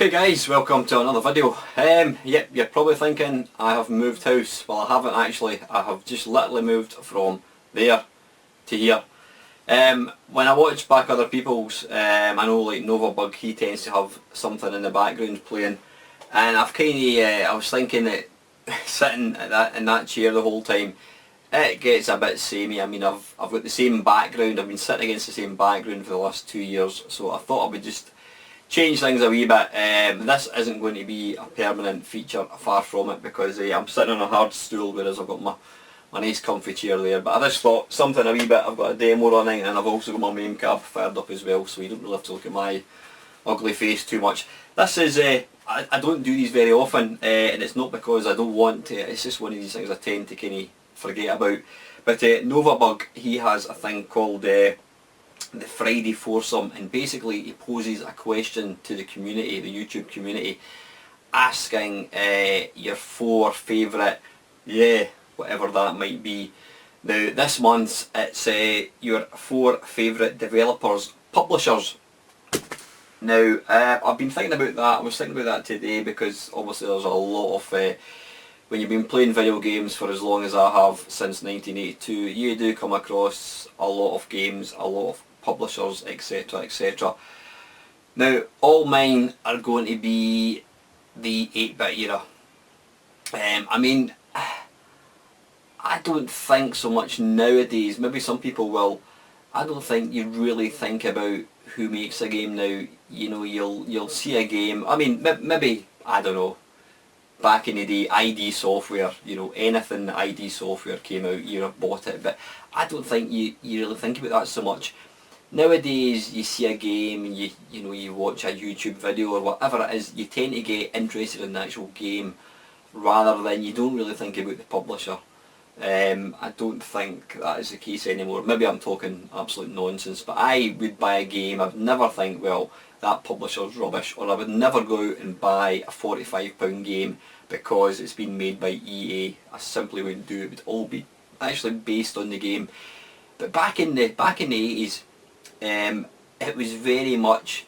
Okay guys, welcome to another video. Yep, you're probably thinking I have moved house. Well, I haven't actually. I have just literally moved from there to here. When I watch back other people's, I know like Novabug, he tends to have something in the background playing, and I've I was thinking that sitting in that chair the whole time, it gets a bit samey. I mean, I've got the same background. I've been sitting against the same background for the last 2 years, so I thought I would just change things a wee bit. This isn't going to be a permanent feature, far from it, because I'm sitting on a hard stool, whereas I've got my nice comfy chair there. But I just thought something a wee bit. I've got a demo running, and I've also got my main cab fired up as well, so you don't really have to look at my ugly face too much. This is I don't do these very often, and it's not because I don't want to. It's just one of these things I tend to kind of forget about. But Novabug, he has a thing called the Friday Foursome, and basically he poses a question to the community, the YouTube community, asking your 4 favourite, whatever that might be. Now this month it's your 4 favourite developers, publishers. Now I've been thinking about that. I was thinking about that today because obviously there's a lot of when you've been playing video games for as long as I have, since 1982, you do come across a lot of games, a lot of publishers, etc, etc. Now all mine are going to be the 8-bit era. I mean, I don't think so much nowadays, maybe some people will, I don't think you really think about who makes a game now. You know, you'll see a game, I mean maybe, I don't know, back in the day, ID Software, you know, anything that ID Software came out, you bought it, but I don't think you really think about that so much. Nowadays you see a game and you watch a YouTube video or whatever it is, you tend to get interested in the actual game rather than, you don't really think about the publisher. I don't think that is the case anymore. Maybe I'm talking absolute nonsense, but I would buy a game, I'd never think, well, that publisher's rubbish, or I would never go out and buy a £45 game because it's been made by EA. I simply wouldn't do it. It would all be actually based on the game. But back in the 80s, it was very much,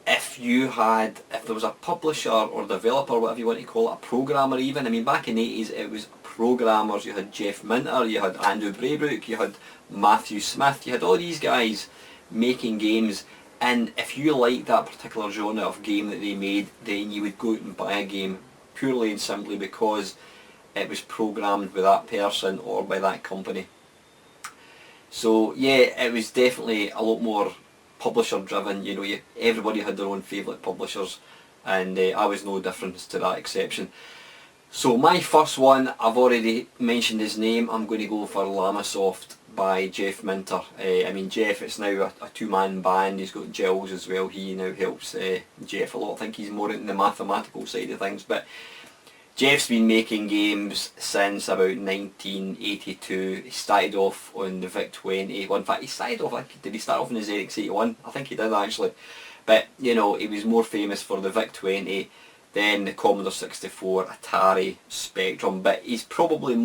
if there was a publisher or developer, whatever you want to call it, a programmer even. I mean, back in the 80s it was programmers. You had Jeff Minter, you had Andrew Braybrook, you had Matthew Smith, you had all these guys making games, and if you liked that particular genre of game that they made, then you would go out and buy a game purely and simply because it was programmed by that person or by that company. So yeah, it was definitely a lot more publisher driven. You know, everybody had their own favourite publishers, and I was no different to that exception. So my first one, I've already mentioned his name. I'm going to go for Lamasoft by Jeff Minter. I mean, Jeff, it's now a 2-man band. He's got Gilles as well. He now helps Jeff a lot. I think he's more into the mathematical side of things, but Jeff's been making games since about 1982. He started off on the VIC-20. Well, in fact, did he start off on his ZX81? I think he did actually. But, you know, he was more famous for the VIC-20, then the Commodore 64, Atari, Spectrum, but he's probably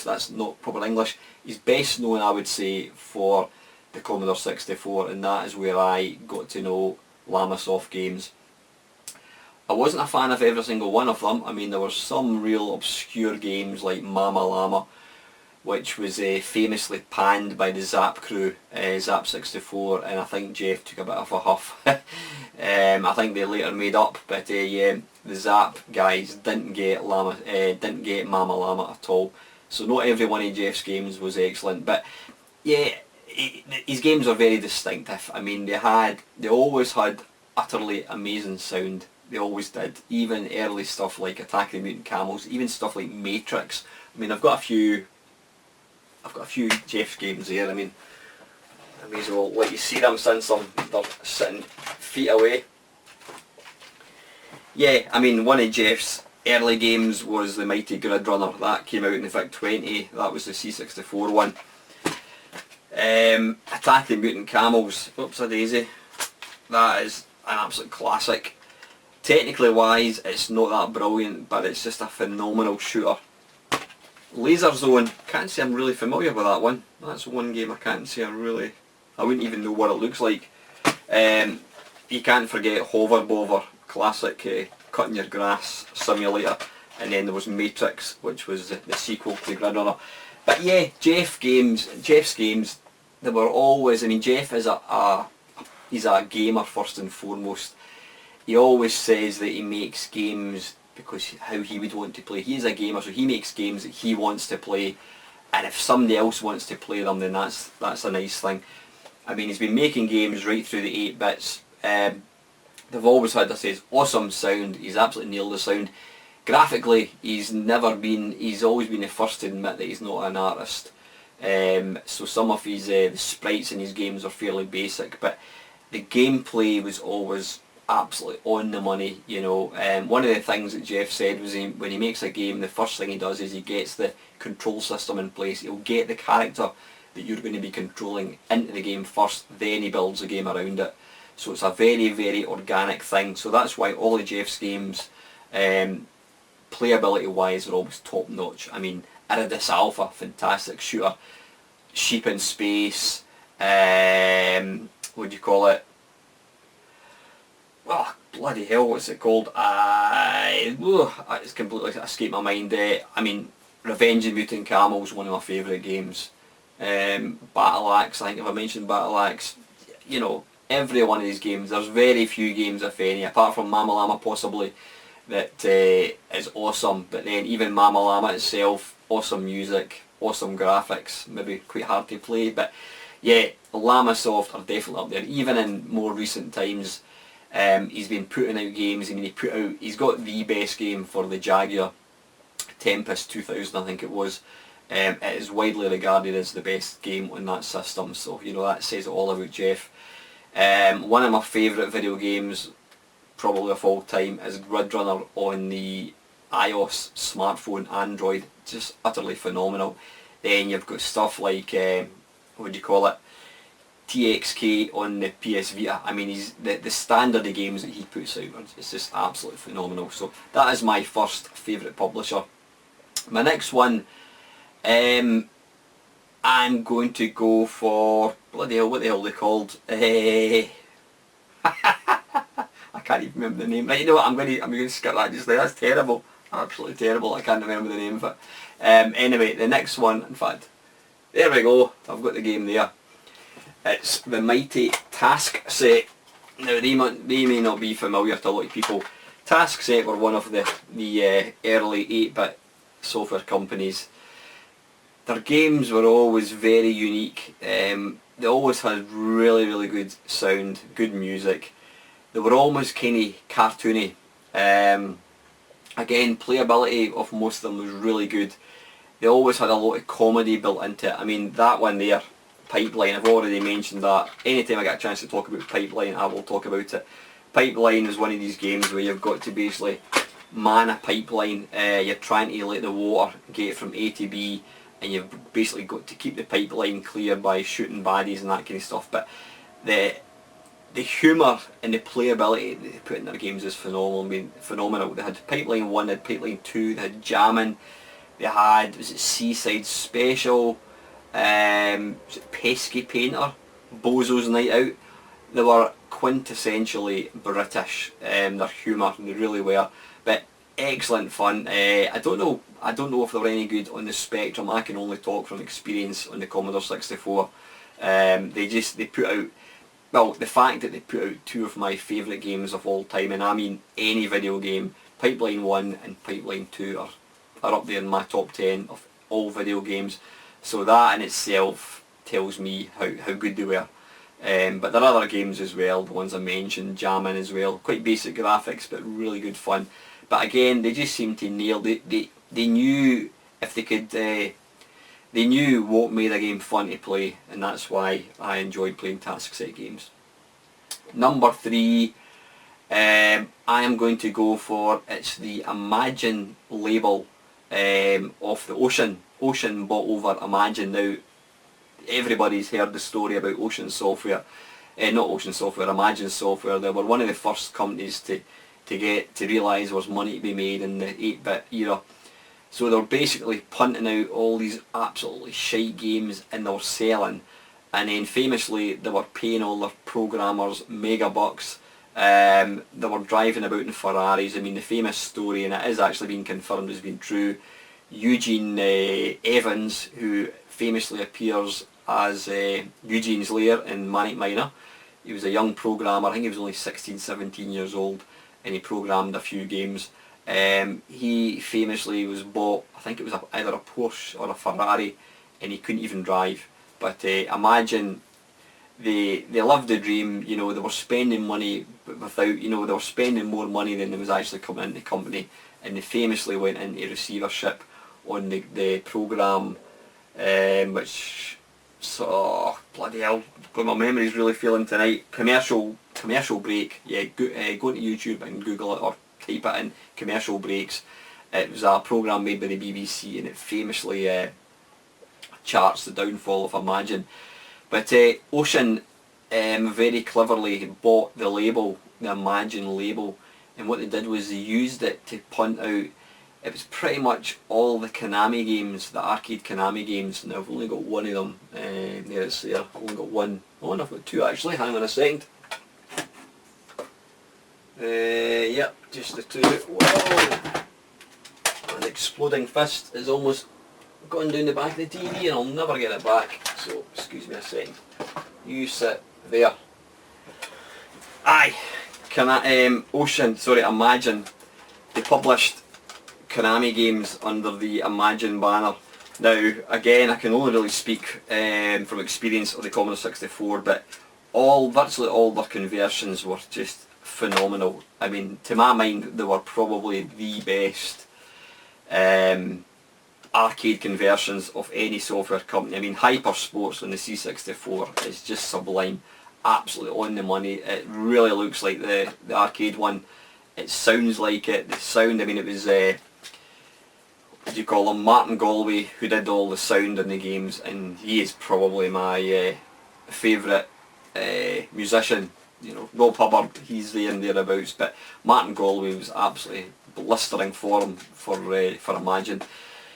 that's not proper English, he's best known, I would say, for the Commodore 64, and that is where I got to know Lamasoft games. I wasn't a fan of every single one of them. I mean, there were some real obscure games like Mama Llama, which was famously panned by the Zap crew, Zap 64, and I think Jeff took a bit of a huff. I think they later made up, but the Zap guys didn't get Mama Llama at all. So not every one of Jeff's games was excellent, but yeah, his games are very distinctive. I mean, they always had utterly amazing sound. They always did. Even early stuff like Attack of the Mutant Camels, even stuff like Matrix. I mean, I've got a few Jeff's games here. I mean, I may as well let you see them since they're sitting feet away. Yeah, I mean, one of Jeff's early games was the Mighty Grid Runner. That came out in the VIC-20. That was the C64 one. Attack of the Mutant Camels. Oops-a-daisy. That is an absolute classic. Technically wise, it's not that brilliant, but it's just a phenomenal shooter. Laser Zone, can't say I'm really familiar with that one. That's one game I can't say I wouldn't even know what it looks like. you can't forget Hover Bover, classic cutting your grass simulator, and then there was Matrix, which was the sequel to Grid Runner. But yeah, Jeff's games, they were always, I mean, Jeff is he's a gamer first and foremost. He always says that he makes games because how he would want to play. He is a gamer, so he makes games that he wants to play, and if somebody else wants to play them, then that's a nice thing. I mean, he's been making games right through the 8 bits. They've always had, awesome sound. He's absolutely nailed the sound. Graphically, he's always been the first to admit that he's not an artist. So some of his the sprites in his games are fairly basic, but the gameplay was always absolutely on the money, you know. One of the things that Jeff said was when he makes a game, the first thing he does is he gets the control system in place. He'll get the character that you're going to be controlling into the game first, then he builds the game around it. So it's a very, very organic thing. So that's why all of Jeff's games, playability wise, are always top notch. I mean, Iridus Alpha, fantastic shooter. Sheep in Space, what do you call it? Oh, bloody hell, what's it called? It's completely escaped my mind. I mean, Revenge of the Mutant Camel is one of my favourite games. Battle Axe, I think if I mentioned Battle Axe, you know, every one of these games, there's very few games, if any, apart from Mamemeister possibly, that is awesome. But then even Mamemeister itself, awesome music, awesome graphics, maybe quite hard to play, but yeah, Lamasoft are definitely up there. Even in more recent times, he's been putting out games. I mean, he's got the best game for the Jaguar, Tempest 2000 I think it was. It is widely regarded as the best game on that system, so you know, that says it all about Jeff. One of my favourite video games, probably of all time, is Grid Runner on the iOS smartphone, Android. Just utterly phenomenal. Then you've got stuff like, what do you call it, TXK on the PS Vita. I mean, the standard of games that he puts out, it's just absolutely phenomenal. So that is my first favourite publisher. My next one, I'm going to go for, bloody hell, what the hell are they called? I can't even remember the name. Right, you know what, I'm going to skip that just there. That's terrible. Absolutely terrible. I can't remember the name of it. Anyway, the next one, in fact, there we go. I've got the game there. It's the mighty Task Set. Now they may not be familiar to a lot of people. Task Set were one of the early 8-bit software companies. Their games were always very unique. They always had really, really good sound, good music. They were almost kind of cartoony. Again, playability of most of them was really good. They always had a lot of comedy built into it. I mean, that one there, Pipeline, I've already mentioned that. Anytime I get a chance to talk about Pipeline, I will talk about it. Pipeline is one of these games where you've got to basically man a pipeline. You're trying to let the water get from A to B, and you've basically got to keep the pipeline clear by shooting baddies and that kind of stuff. But the humour and the playability that they put in their games is phenomenal. I mean, phenomenal. They had Pipeline 1, they had Pipeline 2, they had Jammin', they had, was it Seaside Special, was it Pesky Painter, Bozo's Night Out. They were quintessentially British, their humour, and they really were. But excellent fun. I don't know if they were any good on the Spectrum. I can only talk from experience on the Commodore 64. They put out, well, the fact that they put out two of my favourite games of all time, and I mean any video game, Pipeline 1 and Pipeline 2 are up there in my top 10 of all video games. So that in itself tells me how good they were. But there are other games as well, the ones I mentioned, Jammin' as well. Quite basic graphics, but really good fun. But again, they just seemed to nail. They knew if they could. They knew what made a game fun to play, and that's why I enjoyed playing Task Set games. Number 3, I am going to go for, it's the Imagine label of the Ocean. Ocean bought over Imagine. Now, everybody's heard the story about Ocean Software. Not Ocean Software, Imagine Software. They were one of the first companies to realise there was money to be made in the 8-bit era. So they were basically punting out all these absolutely shite games, and they were selling. And then famously they were paying all their programmers mega bucks They were driving about in Ferraris. I mean, the famous story, and it is actually being confirmed as being true, Eugene Evans, who famously appears as Eugene's Lair in Manic Miner. He was a young programmer. I think he was only 16, 17 years old, and he programmed a few games. He famously was bought, I think it was either a Porsche or a Ferrari, and he couldn't even drive. But imagine, they lived the dream. You know, they were spending money without, you know, they were spending more money than there was actually coming into the company, and they famously went into receivership on the programme, which, so bloody hell, my memory's really feeling tonight. Commercial break. Yeah, go into YouTube and Google it, or type it in commercial breaks. It was a programme made by the BBC, and it famously charts the downfall of Imagine. But Ocean very cleverly bought the label, the Imagine label, and what they did was they used it to punt out, it was pretty much all the Konami games, the arcade Konami games. Now I've only got one of them, there it's there, I've only got one. Oh, and I've got two actually, hang on a second. Yep, just the two. Whoa! An exploding fist is almost gone down the back of the TV, and I'll never get it back, so excuse me a second. You sit there. Aye, Imagine, they published Konami games under the Imagine banner. Now again, I can only really speak from experience of the Commodore 64, but virtually all their conversions were just phenomenal. I mean, to my mind, they were probably the best arcade conversions of any software company. I mean, Hyper Sports on the C64 is just sublime, absolutely on the money. It really looks like the arcade one. It sounds like it. The sound, I mean, it was what do you call him, Martin Galway, who did all the sound in the games, and he is probably my favourite musician. You know, Rob Hubbard, he's there and thereabouts, but Martin Galway was absolutely blistering for him for Imagine.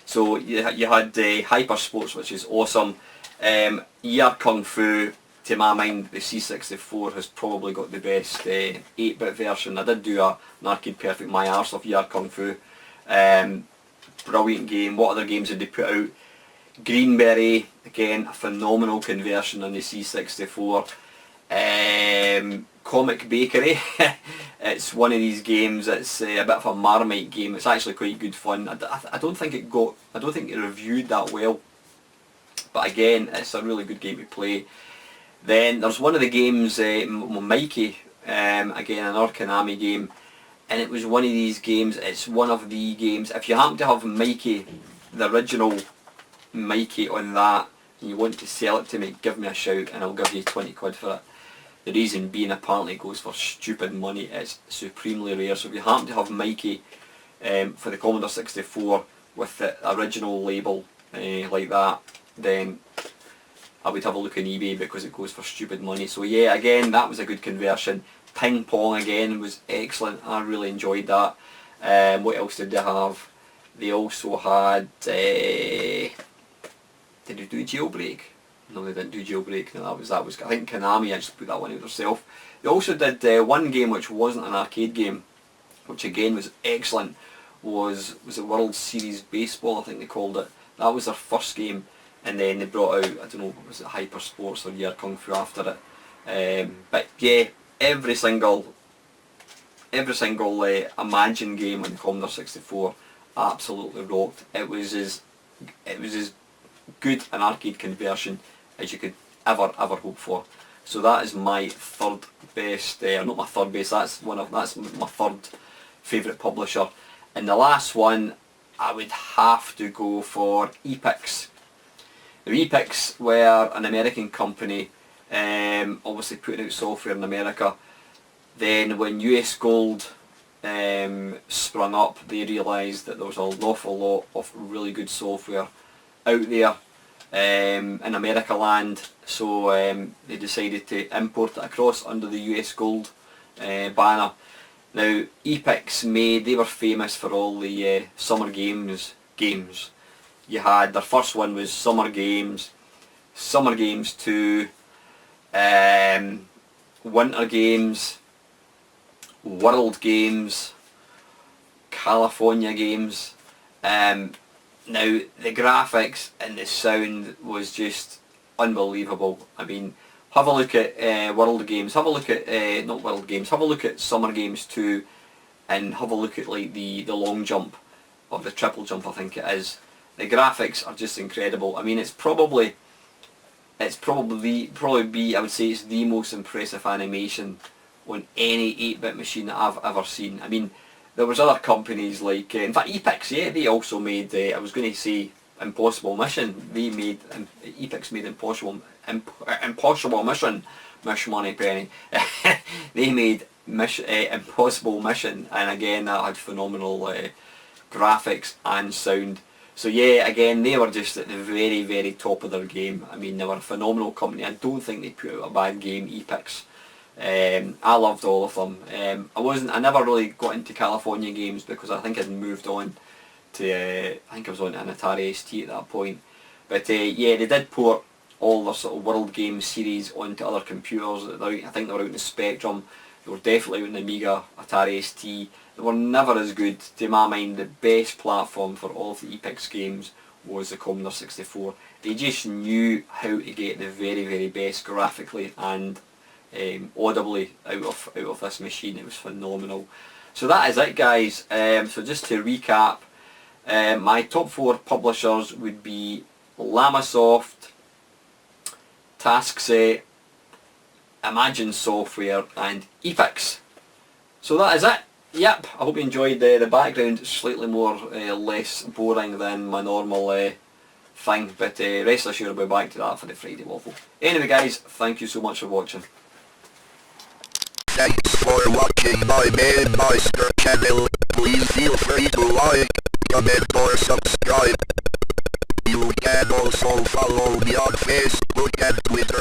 So you had Hyper Sports, which is awesome. Year Kung Fu, to my mind, the C64 has probably got the best 8-bit version. I did do an arcade perfect my arse of Year Kung Fu. Brilliant game. What other games did they put out? Greenberry, again, a phenomenal conversion on the C64. Comic Bakery, it's one of these games, it's a bit of a Marmite game. It's actually quite good fun. I don't think it reviewed that well, but again, it's a really good game to play. Then there's one of the games, Mikey, again another Konami game, and it was one of these games, it's one of the games, if you happen to have Mikey, the original Mikey on that, and you want to sell it to me, give me a shout and I'll give you 20 quid for it. The reason being, apparently it goes for stupid money. It's supremely rare. So if you happen to have Mikey for the Commodore 64 with the original label like that, then I would have a look on eBay, because it goes for stupid money. So yeah, again, that was a good conversion. Ping Pong again was excellent. I really enjoyed that. What else did they have? They also had, did they do Jailbreak? No, they didn't do Jailbreak. No, that was. I think Konami actually put that one out themselves. They also did one game which wasn't an arcade game, which again was excellent. Was it World Series Baseball? I think they called it. That was their first game, and then they brought out, I don't know, was it Hyper Sports or Year Kung Fu after it. But yeah, every single Imagine game on the Commodore 64 absolutely rocked. It was as good an arcade conversion as you could ever hope for. So that is my third best, not my third best, that's my third favourite publisher. And the last one, I would have to go for Epix. Now Epix were an American company, obviously putting out software in America. Then when US Gold sprung up, they realised that there was an awful lot of really good software out there in America land, so they decided to import it across under the US Gold banner. Now Epix they were famous for all the summer games. You had, their first one was Summer Games 2, Winter Games, World Games, California Games. Now the graphics and the sound was just unbelievable. I mean, have a look at World Games, have a look at, not World Games, have a look at Summer Games 2, and have a look at like the long jump, or the triple jump I think it is. The graphics are just incredible. I mean, it's probably I would say it's the most impressive animation on any 8-bit machine that I've ever seen. I mean, there was other companies like, in fact Epix, yeah, they also made, I was going to say Impossible Mission, Epix made Impossible Mission, Mish Money Penny, they made Impossible Mission, and again that had phenomenal graphics and sound. So yeah, again, they were just at the very, very top of their game. I mean, they were a phenomenal company. I don't think they put out a bad game, Epix. I loved all of them. I never really got into California Games because I think I'd moved on to, I think I was on an Atari ST at that point. But yeah, they did port all their sort of World Games series onto other computers. I think they were out in the Spectrum. They were definitely out in the Amiga, Atari ST. They were never as good. To my mind, the best platform for all of the Epix games was the Commodore 64. They just knew how to get the very, very best graphically and audibly out of this machine. It was phenomenal. So that is it, guys. So just to recap, my top 4 publishers would be Lamasoft, TaskSet, Imagine Software and Epix. So that is it. Yep, I hope you enjoyed the background. It's slightly more less boring than my normal thing, but rest assured I'll be back to that for the Friday Waffle. Anyway guys, thank you so much for watching. Thanks for watching my Mamemeister channel. Please feel free to like, comment or subscribe. You can also follow me on Facebook and Twitter.